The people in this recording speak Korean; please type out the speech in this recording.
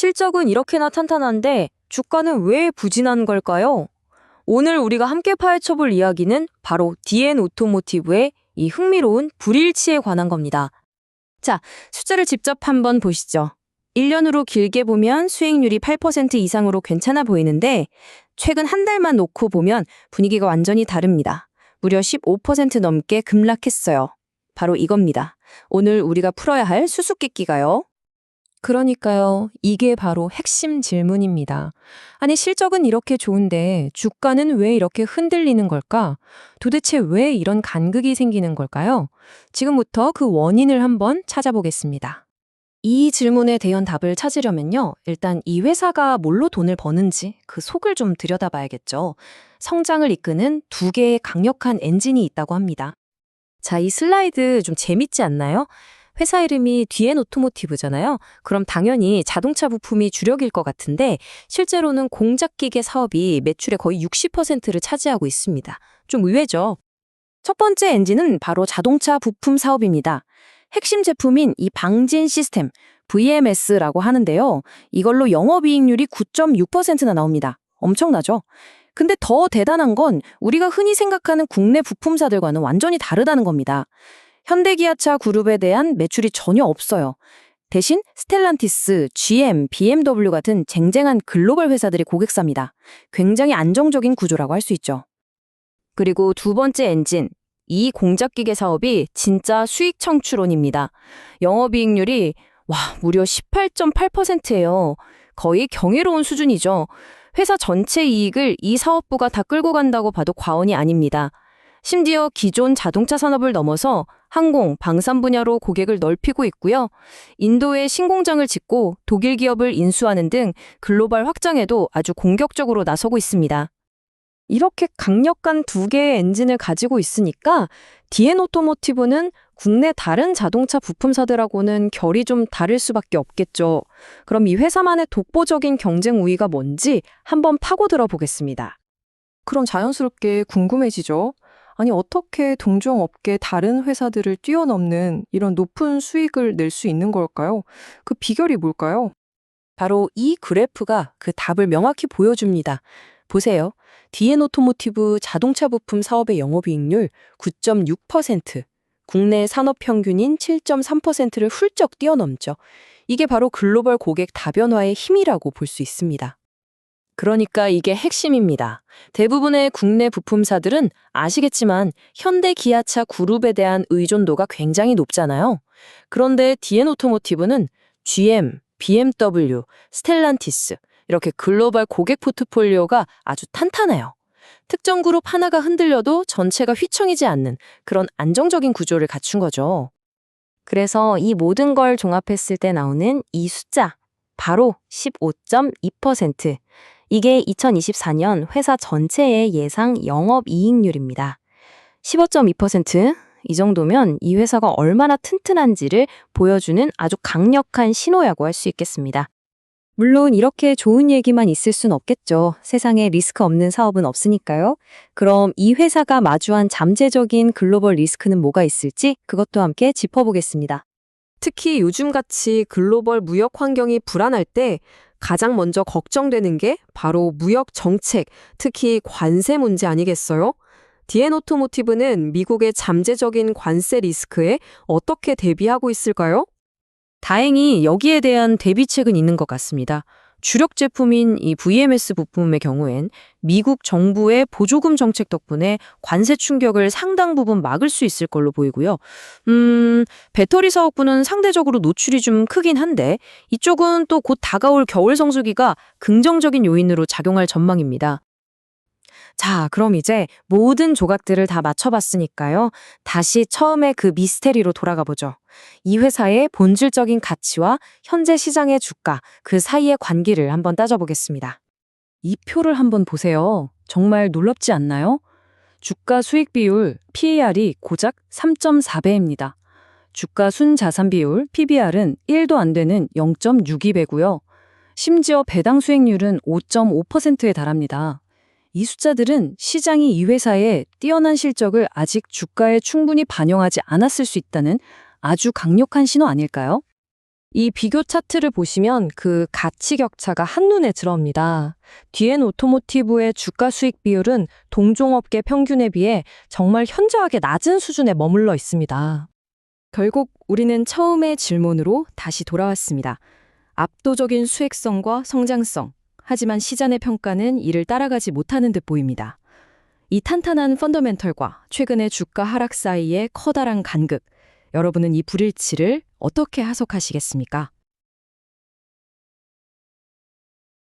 실적은 이렇게나 탄탄한데 주가는 왜 부진한 걸까요? 오늘 우리가 함께 파헤쳐볼 이야기는 바로 DN 오토모티브의 이 흥미로운 불일치에 관한 겁니다. 자, 숫자를 직접 한번 보시죠. 1년으로 길게 보면 수익률이 8% 이상으로 괜찮아 보이는데 최근 한 달만 놓고 보면 분위기가 완전히 다릅니다. 무려 15% 넘게 급락했어요. 바로 이겁니다. 오늘 우리가 풀어야 할 수수께끼가요. 그러니까요. 이게 바로 핵심 질문입니다. 아니, 실적은 이렇게 좋은데 주가는 왜 이렇게 흔들리는 걸까? 도대체 왜 이런 간극이 생기는 걸까요? 지금부터 그 원인을 한번 찾아보겠습니다. 이 질문에 대한 답을 찾으려면요. 일단 이 회사가 뭘로 돈을 버는지 그 속을 좀 들여다봐야겠죠. 성장을 이끄는 두 개의 강력한 엔진이 있다고 합니다. 자, 이 슬라이드 좀 재밌지 않나요? 회사 이름이 DN 오토모티브잖아요. 그럼 당연히 자동차 부품이 주력일 것 같은데 실제로는 공작기계 사업이 매출의 거의 60%를 차지하고 있습니다. 좀 의외죠? 첫 번째 엔진은 바로 자동차 부품 사업입니다. 핵심 제품인 이 방진 시스템, VMS라고 하는데요. 이걸로 영업이익률이 9.6%나 나옵니다. 엄청나죠? 근데 더 대단한 건 우리가 흔히 생각하는 국내 부품사들과는 완전히 다르다는 겁니다. 현대기아차 그룹에 대한 매출이 전혀 없어요. 대신 스텔란티스, GM, BMW 같은 쟁쟁한 글로벌 회사들이 고객사입니다. 굉장히 안정적인 구조라고 할 수 있죠. 그리고 두 번째 엔진, 이 공작기계 사업이 진짜 수익 창출원입니다. 영업이익률이 무려 18.8%예요. 거의 경이로운 수준이죠. 회사 전체 이익을 이 사업부가 다 끌고 간다고 봐도 과언이 아닙니다. 심지어 기존 자동차 산업을 넘어서 항공, 방산 분야로 고객을 넓히고 있고요. 인도에 신공장을 짓고 독일 기업을 인수하는 등 글로벌 확장에도 아주 공격적으로 나서고 있습니다. 이렇게 강력한 두 개의 엔진을 가지고 있으니까 DN 오토모티브는 국내 다른 자동차 부품사들하고는 결이 좀 다를 수밖에 없겠죠. 그럼 이 회사만의 독보적인 경쟁 우위가 뭔지 한번 파고들어 보겠습니다. 그럼 자연스럽게 궁금해지죠. 아니, 어떻게 동종업계 다른 회사들을 뛰어넘는 이런 높은 수익을 낼 수 있는 걸까요? 그 비결이 뭘까요? 바로 이 그래프가 그 답을 명확히 보여줍니다. 보세요. DN 오토모티브 자동차 부품 사업의 영업이익률 9.6%, 국내 산업 평균인 7.3%를 훌쩍 뛰어넘죠. 이게 바로 글로벌 고객 다변화의 힘이라고 볼 수 있습니다. 그러니까 이게 핵심입니다. 대부분의 국내 부품사들은 아시겠지만 현대 기아차 그룹에 대한 의존도가 굉장히 높잖아요. 그런데 DN 오토모티브는 GM, BMW, 스텔란티스 이렇게 글로벌 고객 포트폴리오가 아주 탄탄해요. 특정 그룹 하나가 흔들려도 전체가 휘청이지 않는 그런 안정적인 구조를 갖춘 거죠. 그래서 이 모든 걸 종합했을 때 나오는 이 숫자, 바로 15.2%. 이게 2024년 회사 전체의 예상 영업이익률입니다. 15.2%? 이 정도면 이 회사가 얼마나 튼튼한지를 보여주는 아주 강력한 신호라고 할 수 있겠습니다. 물론 이렇게 좋은 얘기만 있을 순 없겠죠. 세상에 리스크 없는 사업은 없으니까요. 그럼 이 회사가 마주한 잠재적인 글로벌 리스크는 뭐가 있을지 그것도 함께 짚어보겠습니다. 특히 요즘같이 글로벌 무역 환경이 불안할 때 가장 먼저 걱정되는 게 바로 무역 정책, 특히 관세 문제 아니겠어요? DN 오토모티브는 미국의 잠재적인 관세 리스크에 어떻게 대비하고 있을까요? 다행히 여기에 대한 대비책은 있는 것 같습니다. 주력 제품인 이 VMS 부품의 경우엔 미국 정부의 보조금 정책 덕분에 관세 충격을 상당 부분 막을 수 있을 걸로 보이고요. 배터리 사업부는 상대적으로 노출이 좀 크긴 한데 이쪽은 또 곧 다가올 겨울 성수기가 긍정적인 요인으로 작용할 전망입니다. 자, 그럼 이제 모든 조각들을 다 맞춰봤으니까요. 다시 처음에 그 미스테리로 돌아가 보죠. 이 회사의 본질적인 가치와 현재 시장의 주가, 그 사이의 관계를 한번 따져보겠습니다. 이 표를 한번 보세요. 정말 놀랍지 않나요? 주가 수익 비율, PER이 고작 3.4배입니다. 주가 순자산 비율, PBR은 1도 안 되는 0.62배고요. 심지어 배당 수익률은 5.5%에 달합니다. 이 숫자들은 시장이 이 회사의 뛰어난 실적을 아직 주가에 충분히 반영하지 않았을 수 있다는 아주 강력한 신호 아닐까요? 이 비교 차트를 보시면 그 가치 격차가 한눈에 들어옵니다. 디엔 오토모티브의 주가 수익 비율은 동종업계 평균에 비해 정말 현저하게 낮은 수준에 머물러 있습니다. 결국 우리는 처음의 질문으로 다시 돌아왔습니다. 압도적인 수익성과 성장성, 하지만 시장의 평가는 이를 따라가지 못하는 듯 보입니다. 이 탄탄한 펀더멘털과 최근의 주가 하락 사이의 커다란 간극, 여러분은 이 불일치를 어떻게 해석하시겠습니까?